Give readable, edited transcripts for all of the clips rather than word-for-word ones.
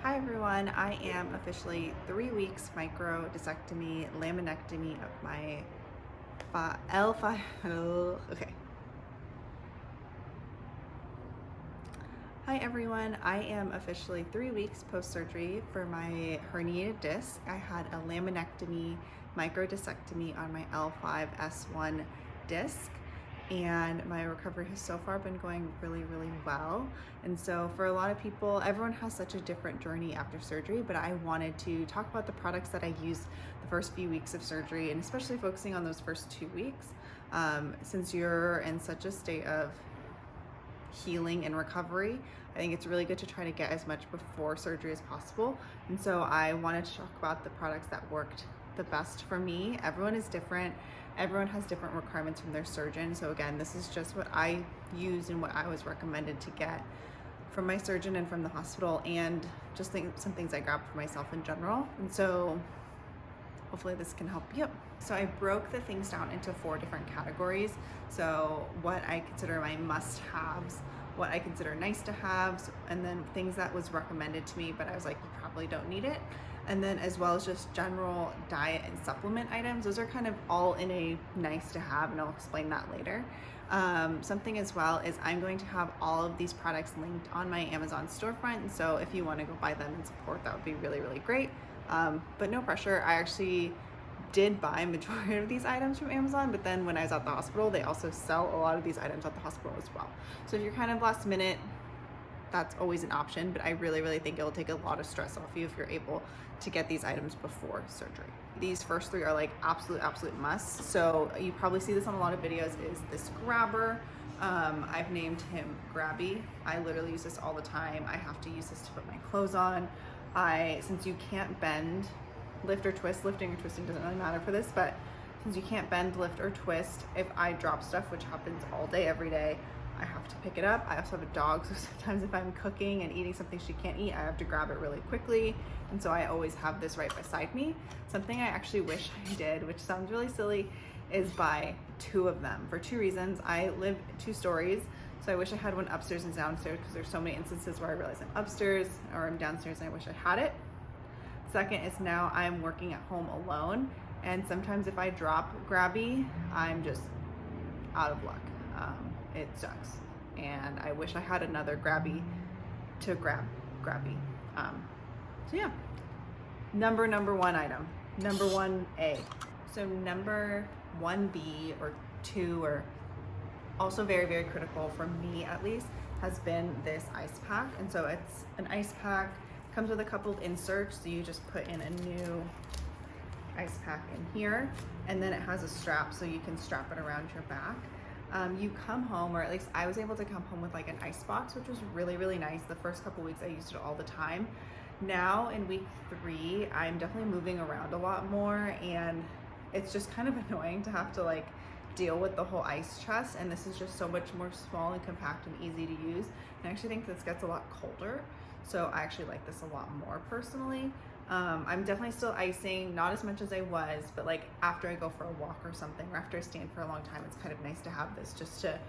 Hi everyone, I am officially 3 weeks microdiscectomy, laminectomy of my L5, okay. Hi everyone, I am officially 3 weeks post-surgery for my herniated disc. I had a laminectomy, microdiscectomy on my L5-S1 disc, and my recovery has so far been going really well. And so for a lot of people, everyone has such a different journey after surgery, but I wanted to talk about the products that I used the first few weeks of surgery, and especially focusing on those first 2 weeks, since you're in such a state of healing and recovery. I think it's really good to try to get as much before surgery as possible. And so I wanted to talk about the products that worked the best for me. Everyone is different. Everyone has different requirements from their surgeon. So again, this is just what I used and what I was recommended to get from my surgeon and from the hospital, and just some things I grabbed for myself in general. And so hopefully this can help you. So I broke the things down into 4 different categories. So what I consider my must-haves, what I consider nice to haves, and then things that was recommended to me, but I was like, you probably don't need it. And then as well as just general diet and supplement items. Those are kind of all in a nice to have, and I'll explain that later. Something as well is I'm going to have all of these products linked on my Amazon storefront. And so if you want to go buy them and support, that would be really great. But no pressure. I actually did buy a majority of these items from Amazon, but then when I was at the hospital, they also sell a lot of these items at the hospital as well. So if you're kind of last minute, that's always an option, but I really think it'll take a lot of stress off you if you're able to get these items before surgery. These first 3 are like absolute musts. So you probably see this on a lot of videos, is this grabber. I've named him Grabby. I literally use this all the time. I have to use this to put my clothes on. Since you can't bend, lift or twist, lifting or twisting doesn't really matter for this, but since you can't bend, lift or twist, if I drop stuff, which happens all day, every day, I have to pick it up. I also have a dog, so sometimes if I'm cooking and eating something she can't eat, I have to grab it really quickly. And so I always have this right beside me. Something I actually wish I did, which sounds really silly, is buy 2 of them for 2 reasons. I live 2 stories, so I wish I had one upstairs and downstairs, because there's so many instances where I realize I'm upstairs or I'm downstairs and I wish I had it. Second is now I'm working at home alone, and sometimes if I drop Grabby, I'm just out of luck. It sucks, and I wish I had another Grabby to grab Grabby. So yeah, number 1 item, number 1A. So number 1B or 2, or also very critical for me at least, has been this ice pack. And so it's an ice pack, comes with a couple of inserts, so you just put in a new ice pack in here, and then it has a strap so you can strap it around your back. You come home, or at least I was able to come home with like an ice box, which was really nice. The first couple weeks I used it all the time. Now in week 3, I'm definitely moving around a lot more, and it's just kind of annoying to have to like deal with the whole ice chest, and this is just so much more small and compact and easy to use. And I actually think this gets a lot colder, so I actually like this a lot more personally. I'm definitely still icing, not as much as I was, but like after I go for a walk or something, or after I stand for a long time, it's kind of nice to have this just to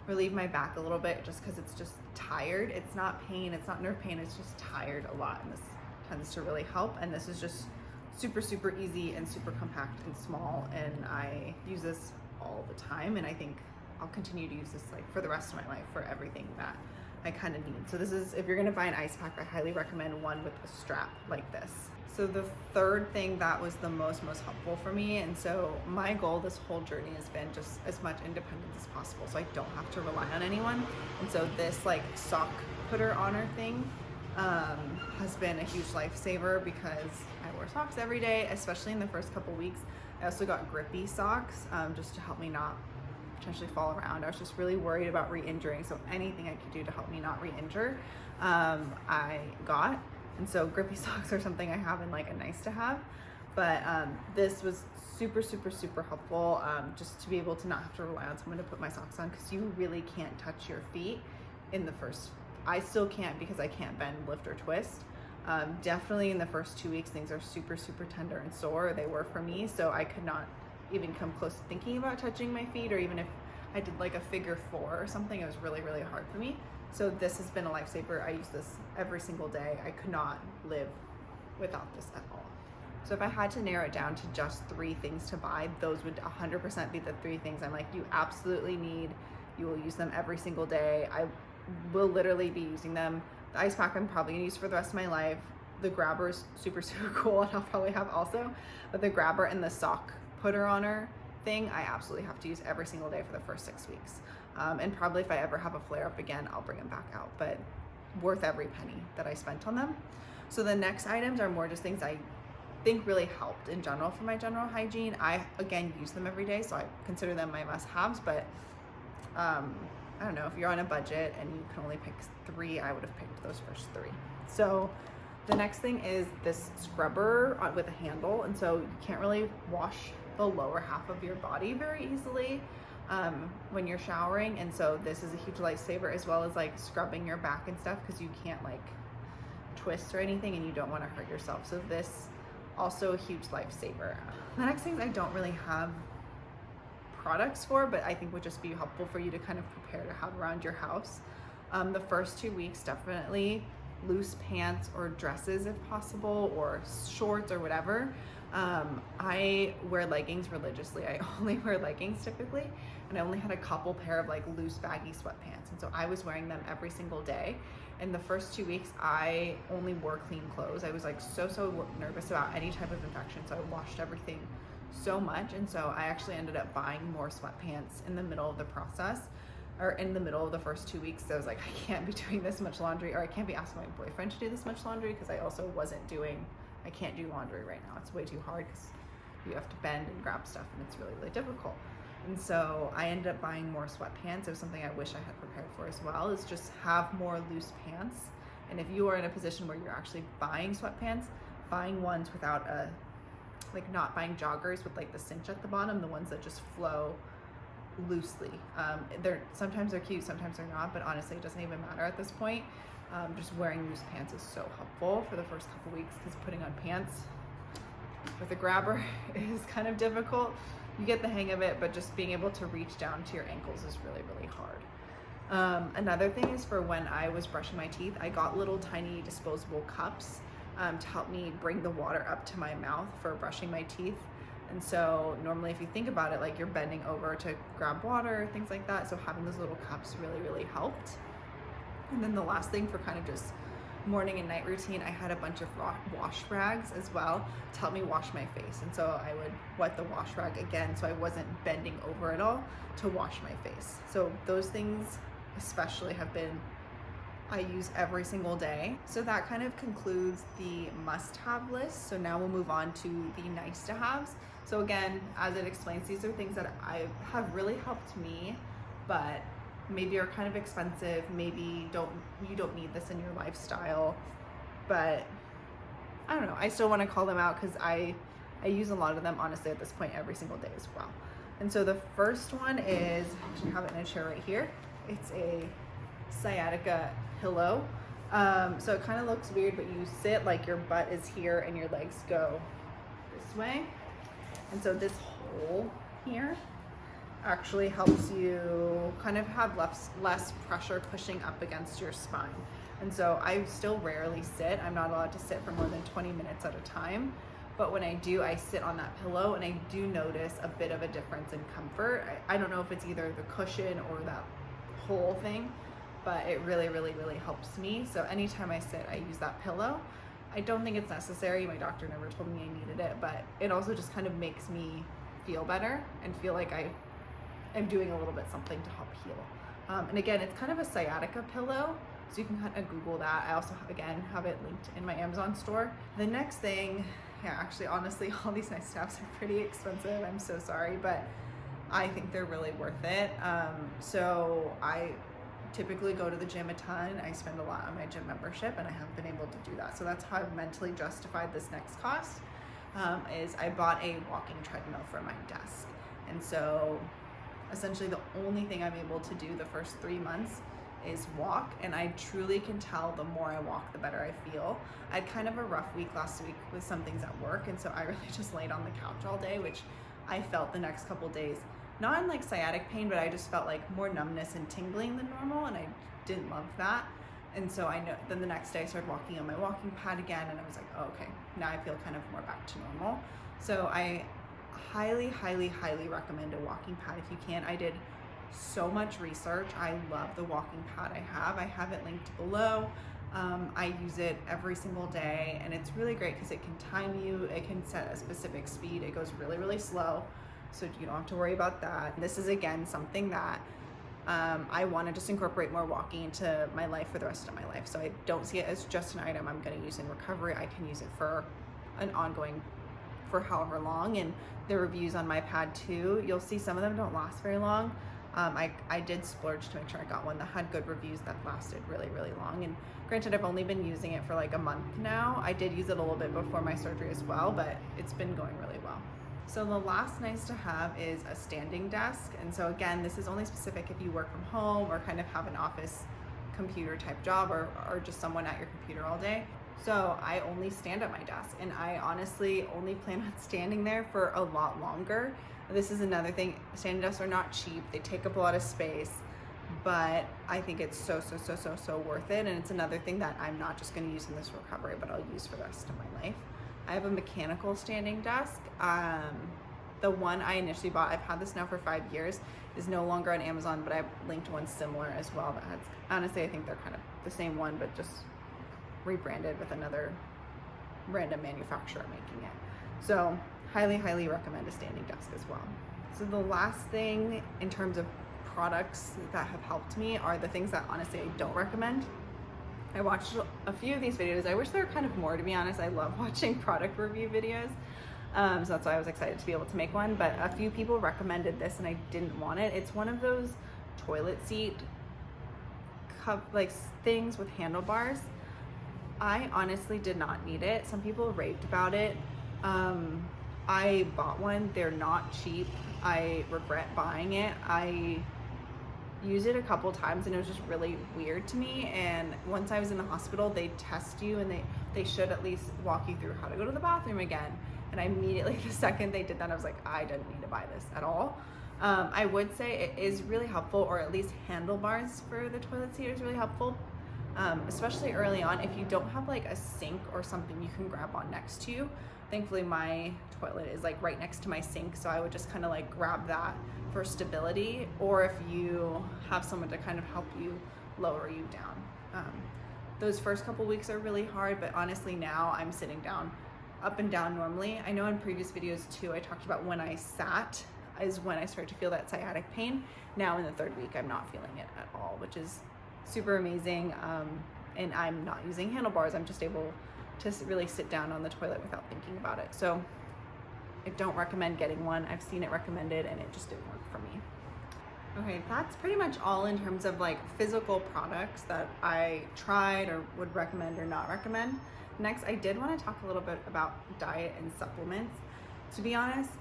relieve my back a little bit, just because it's just tired. It's not pain, it's not nerve pain, it's just tired a lot, and this tends to really help. And this is just super easy and super compact and small, and I use this all the time, and I think I'll continue to use this like for the rest of my life for everything that I kind of need. So this is, if you're gonna buy an ice pack, I highly recommend one with a strap like this. So the third thing that was the most helpful for me, and so my goal this whole journey has been just as much independence as possible, so I don't have to rely on anyone. And so this like sock putter honor thing has been a huge lifesaver, because I wear socks every day, especially in the first couple weeks. I also got Grippy Socks just to help me not potentially fall around. I was just really worried about re-injuring, so anything I could do to help me not re-injure, I got. And so Grippy Socks are something I have in like a nice to have, but this was super helpful, just to be able to not have to rely on someone to put my socks on, because you really can't touch your feet in the first, I still can't, because I can't bend, lift, or twist. Definitely in the first 2 weeks, things are super tender and sore. They were for me, so I could not even come close to thinking about touching my feet, or even if I did like a figure 4 or something, it was really hard for me. So this has been a lifesaver. I use this every single day. I could not live without this at all. So if I had to narrow it down to just 3 things to buy, those would 100% be the 3 things I'm like, you absolutely need. You will use them every single day. I will literally be using them. The ice pack I'm probably gonna use for the rest of my life. The grabber's super, super cool, and I'll probably have also. But the grabber and the sock putter oner thing, I absolutely have to use every single day for the first 6 weeks. And probably if I ever have a flare up again, I'll bring them back out, but worth every penny that I spent on them. So the next items are more just things I think really helped in general for my general hygiene. I, again, use them every day, so I consider them my must-haves, but I don't know, if you're on a budget and you can only pick 3, I would have picked those first 3. So the next thing is this scrubber with a handle, and so you can't really wash the lower half of your body very easily when you're showering, and so this is a huge lifesaver, as well as like scrubbing your back and stuff, because you can't like twist or anything and you don't want to hurt yourself. So this also a huge lifesaver. The next things I don't really have products for, but I think would just be helpful for you to kind of prepare to have around your house. The first 2 weeks, definitely loose pants or dresses if possible, or shorts or whatever. I wear leggings religiously. I only wear leggings typically, and I only had a couple pair of like loose baggy sweatpants, and so I was wearing them every single day. In the first 2 weeks, I only wore clean clothes. I was like so nervous about any type of infection, so I washed everything so much, and so I actually ended up buying more sweatpants in the middle of the process, or in the middle of the first 2 weeks. So I was like, I can't be doing this much laundry, or I can't be asking my boyfriend to do this much laundry, because I also I can't do laundry right now. It's way too hard because you have to bend and grab stuff, and it's really difficult. And so I ended up buying more sweatpants. It was something I wish I had prepared for as well, is just have more loose pants. And if you are in a position where you're actually buying sweatpants, buying ones without not buying joggers with like the cinch at the bottom, the ones that just flow loosely. Sometimes they're cute, sometimes they're not, but honestly, it doesn't even matter at this point. Just wearing loose pants is so helpful for the first couple weeks, because putting on pants with a grabber is kind of difficult. You get the hang of it, but just being able to reach down to your ankles is really hard. Another thing is, for when I was brushing my teeth, I got little tiny disposable cups to help me bring the water up to my mouth for brushing my teeth. And so normally, if you think about it, like you're bending over to grab water, things like that. So having those little cups really helped. And then the last thing for kind of just morning and night routine, I had a bunch of wash rags as well to help me wash my face. And so I would wet the wash rag again, so I wasn't bending over at all to wash my face. So those things especially I use every single day. So that kind of concludes the must-have list. So now we'll move on to the nice-to-haves. So again, as it explains, these are things that have really helped me, but maybe are kind of expensive. Maybe you don't need this in your lifestyle, but I don't know. I still want to call them out because I use a lot of them, honestly, at this point every single day as well. And so the first one is, I actually have it in a chair right here. It's a Sciatica Pillow. So it kind of looks weird, but you sit like your butt is here and your legs go this way. And so this hole here actually helps you kind of have less pressure pushing up against your spine. And so I still rarely sit. I'm not allowed to sit for more than 20 minutes at a time. But when I do, I sit on that pillow, and I do notice a bit of a difference in comfort. I don't know if it's either the cushion or that whole thing, but it really helps me. So anytime I sit, I use that pillow. I don't think it's necessary. My doctor never told me I needed it, but it also just kind of makes me feel better and feel like I'm doing a little bit something to help heal. And again, it's kind of a sciatica pillow, so you can kind of Google that. I also, again, have it linked in my Amazon store. The next thing, yeah, actually, honestly, all these nice stuffs are pretty expensive. I'm so sorry, but I think they're really worth it. So I typically go to the gym a ton. I spend a lot on my gym membership, and I haven't been able to do that. So that's how I've mentally justified this next cost, is I bought a walking treadmill for my desk. And so essentially the only thing I'm able to do the first 3 months is walk, and I truly can tell the more I walk, the better I feel. I had kind of a rough week last week with some things at work, and so I really just laid on the couch all day, which I felt the next couple days, not in like sciatic pain, but I just felt like more numbness and tingling than normal, and I didn't love that. And so I know, then the next day I started walking on my walking pad again, and I was like, oh, okay, now I feel kind of more back to normal. So I highly, highly, highly recommend a walking pad if you can. I did so much research. I love the walking pad I have. I have it linked below. I use it every single day, and it's really great because it can time you. It can set a specific speed. It goes really, really slow, so you don't have to worry about that. This is, again, something that I want to just incorporate more walking into my life for the rest of my life. So I don't see it as just an item I'm going to use in recovery. I can use it for an ongoing, for however long. And the reviews on my pad too, you'll see some of them don't last very long. I did splurge to make sure I got one that had good reviews that lasted really, really long. And granted, I've only been using it for like a month now. I did use it a little bit before my surgery as well, but it's been going really well. So the last nice to have is a standing desk. And so again, this is only specific if you work from home or kind of have an office computer type job, or just someone at your computer all day. So I only stand at my desk, and I honestly only plan on standing there for a lot longer. This is another thing, standing desks are not cheap. They take up a lot of space, but I think it's so worth it. And it's another thing that I'm not just gonna use in this recovery, but I'll use for the rest of my life. I have a mechanical standing desk. The one I initially bought, I've had this now for 5 years, is no longer on Amazon, but I've linked one similar as well that has, honestly, I think they're kind of the same one, but just rebranded with another random manufacturer making it. So highly, highly recommend a standing desk as well. So the last thing in terms of products that have helped me are the things that honestly I don't recommend. I watched a few of these videos. I wish there were kind of more, to be honest. I love watching product review videos. So that's why I was excited to be able to make one. But a few people recommended this and I didn't want it. It's one of those toilet seat like things with handlebars. I honestly did not need it. Some people raved about it. I bought one. They're not cheap. I regret buying it. I used it a couple times and it was just really weird to me. And once I was in the hospital, they test you and they should at least walk you through how to go to the bathroom again. And I immediately, the second they did that, I was like, I didn't need to buy this at all. I would say it is really helpful, or at least handlebars for the toilet seat is really helpful. Especially early on, if you don't have like a sink or something you can grab on next to you. Thankfully my toilet is like right next to my sink, so I would just kind of like grab that for stability, or if you have someone to kind of help you lower you down. Those first couple weeks are really hard, but honestly now I'm sitting down up and down normally. I know in previous videos too I talked about when I sat is when I started to feel that sciatic pain. Now in the third week I'm not feeling it at all, which is super amazing. And I'm not using handlebars. I'm just able to really sit down on the toilet without thinking about it. So I don't recommend getting one. I've seen it recommended and it just didn't work for me. Okay, that's pretty much all in terms of like physical products that I tried or would recommend or not recommend. Next, I did want to talk a little bit about diet and supplements. To be honest,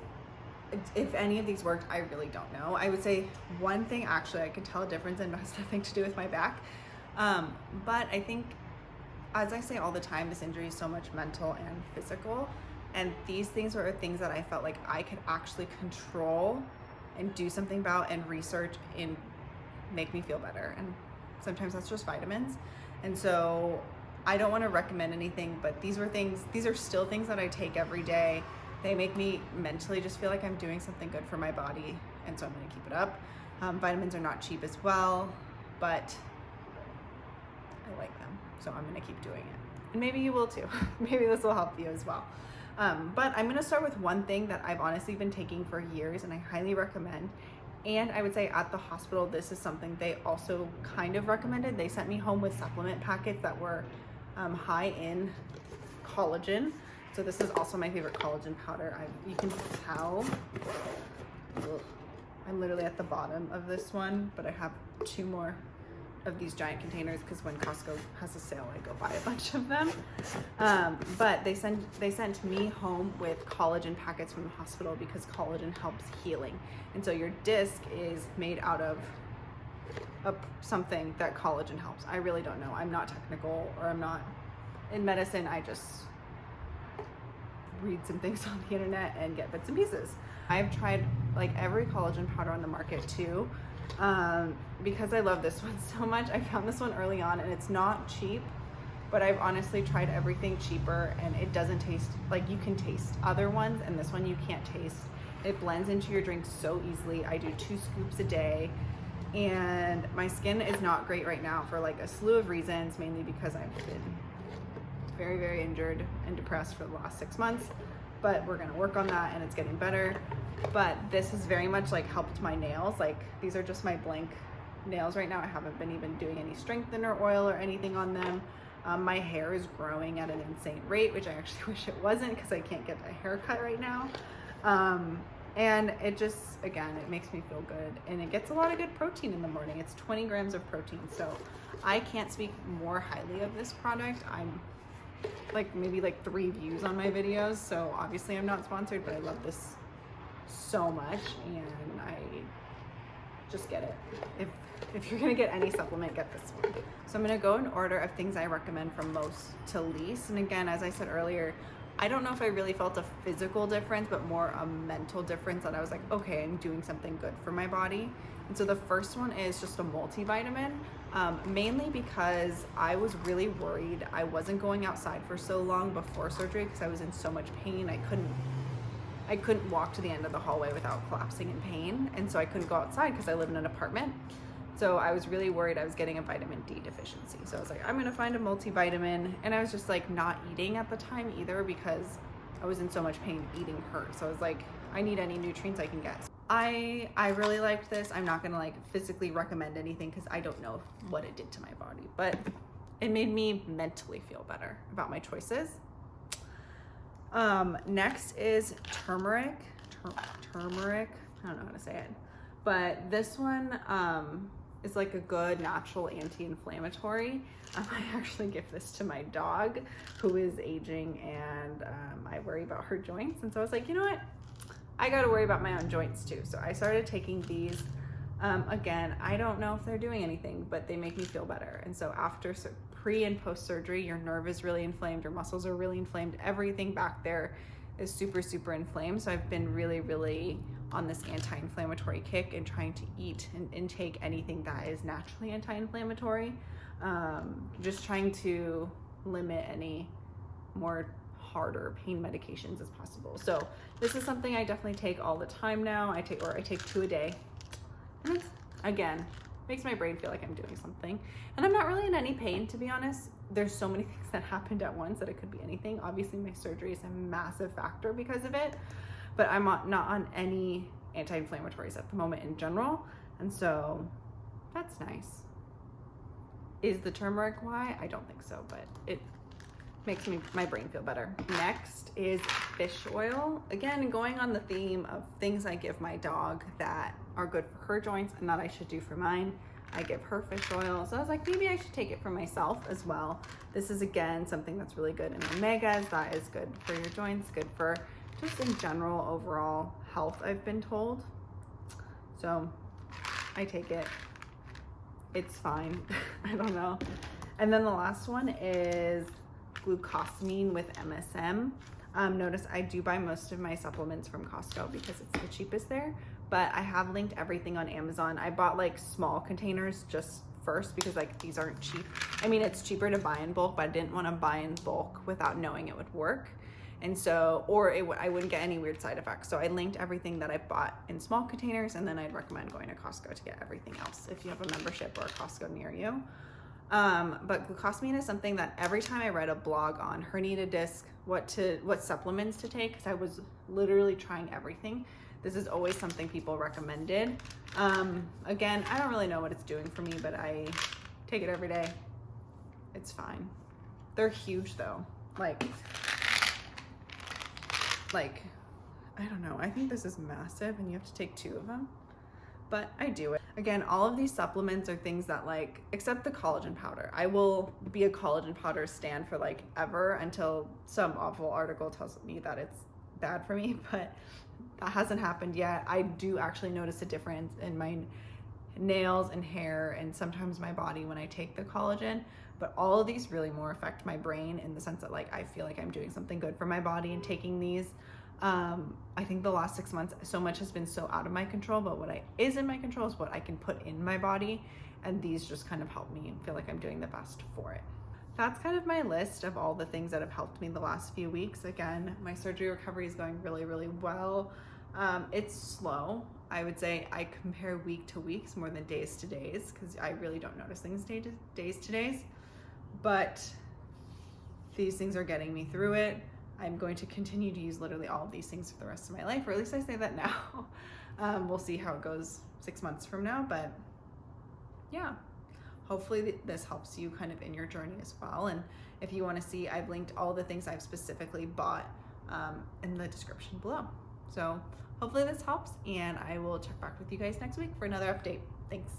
if any of these worked, I really don't know. I would say one thing, actually, I could tell a difference and it has nothing to do with my back. But I think, as I say all the time, this injury is so much mental and physical. And these things were things that I felt like I could actually control and do something about and research and make me feel better. And sometimes that's just vitamins. And so I don't want to recommend anything, but these are still things that I take every day. They make me mentally just feel like I'm doing something good for my body. And so I'm going to keep it up. Vitamins are not cheap as well, but I like them. So I'm going to keep doing it. And maybe you will too. Maybe this will help you as well. But I'm going to start with one thing that I've honestly been taking for years and I highly recommend. And I would say at the hospital, this is something they also kind of recommended. They sent me home with supplement packets that were high in collagen. So this is also my favorite collagen powder. You can tell, I'm literally at the bottom of this one, but I have 2 more of these giant containers because when Costco has a sale, I go buy a bunch of them. But they sent me home with collagen packets from the hospital because collagen helps healing. And so your disc is made out of something that collagen helps. I really don't know. I'm not technical, or I'm not in medicine. I just read some things on the internet and get bits and pieces. I've tried like every collagen powder on the market too. because I love this one so much. I found this one early on, and it's not cheap, but I've honestly tried everything cheaper, and it doesn't taste like, you can taste other ones, and this one you can't taste. It blends into your drink so easily. I do 2 scoops a day, and my skin is not great right now for like a slew of reasons, mainly because I've been very, very injured and depressed for the last 6 months, but we're gonna work on that, and it's getting better. But this has very much like helped my nails. Like, these are just my blank nails right now. I haven't been even doing any strengthener oil or anything on them. My hair is growing at an insane rate, which I actually wish it wasn't, because I can't get a haircut right now. And it just, again, it makes me feel good, and it gets a lot of good protein in the morning. It's 20 grams of protein, so I can't speak more highly of this product. I'm like maybe like 3 views on my videos, so obviously I'm not sponsored, but I love this so much, and I just get it. If you're gonna get any supplement, get this one. So I'm gonna go in order of things I recommend from most to least. And again, as I said earlier, I don't know if I really felt a physical difference, but more a mental difference, that I was like, okay, I'm doing something good for my body. And so the first one is just a multivitamin, mainly because I was really worried. I wasn't going outside for so long before surgery because I was in so much pain. I couldn't walk to the end of the hallway without collapsing in pain. And so I couldn't go outside because I live in an apartment. So I was really worried I was getting a vitamin D deficiency. So I was like, I'm gonna find a multivitamin. And I was just like not eating at the time either, because I was in so much pain, eating hurt. So I was like, I need any nutrients I can get. I really liked this. I'm not gonna like physically recommend anything because I don't know what it did to my body, but it made me mentally feel better about my choices. Next is turmeric. Turmeric, I don't know how to say it, but this one is like a good natural anti-inflammatory. I actually give this to my dog, who is aging, and I worry about her joints. And so I was like, you know what? I got to worry about my own joints too. So I started taking these. Again, I don't know if they're doing anything, but they make me feel better. And so after pre and post surgery, your nerve is really inflamed, your muscles are really inflamed, everything back there is super, super inflamed. So I've been really, really on this anti-inflammatory kick and trying to eat and intake anything that is naturally anti-inflammatory. Just trying to limit any more harder pain medications as possible. So this is something I definitely take all the time now. I take 2 a day. And it's, again, makes my brain feel like I'm doing something. And I'm not really in any pain, to be honest. There's so many things that happened at once that it could be anything. Obviously my surgery is a massive factor because of it, but I'm not on any anti-inflammatories at the moment in general. And so that's nice. Is the turmeric why? I don't think so, but it makes my brain feel better. Next is fish oil. Again, going on the theme of things I give my dog that are good for her joints and that I should do for mine. I give her fish oil. So I was like, maybe I should take it for myself as well. This is, again, something that's really good in omegas. That is good for your joints, good for just in general overall health, I've been told. So I take it. It's fine. I don't know. And then the last one is Glucosamine with MSM. Notice I do buy most of my supplements from Costco because it's the cheapest there, but I have linked everything on Amazon. I bought like small containers just first because like these aren't cheap. I mean, it's cheaper to buy in bulk, but I didn't want to buy in bulk without knowing it would work. And so, I wouldn't get any weird side effects. So I linked everything that I bought in small containers, and then I'd recommend going to Costco to get everything else if you have a membership or a Costco near you. But glucosamine is something that every time I read a blog on herniated disc, what supplements to take, because I was literally trying everything, this is always something people recommended. Again, I don't really know what it's doing for me, but I take it every day. It's fine. They're huge though. Like, I don't know. I think this is massive and you have to take 2 of them, but I do it. Again, all of these supplements are things that like, except the collagen powder. I will be a collagen powder stan for like ever until some awful article tells me that it's bad for me, but that hasn't happened yet. I do actually notice a difference in my nails and hair and sometimes my body when I take the collagen, but all of these really more affect my brain in the sense that like I feel like I'm doing something good for my body and taking these. I think the last 6 months, so much has been so out of my control, but what is in my control is what I can put in my body. And these just kind of help me feel like I'm doing the best for it. That's kind of my list of all the things that have helped me the last few weeks. Again, my surgery recovery is going really, really well. It's slow. I would say I compare week to weeks more than days to days, because I really don't notice things days to days. But these things are getting me through it. I'm going to continue to use literally all of these things for the rest of my life, or at least I say that now. We'll see how it goes 6 months from now, but yeah. Hopefully this helps you kind of in your journey as well. And if you want to see, I've linked all the things I've specifically bought in the description below. So hopefully this helps, and I will check back with you guys next week for another update. Thanks.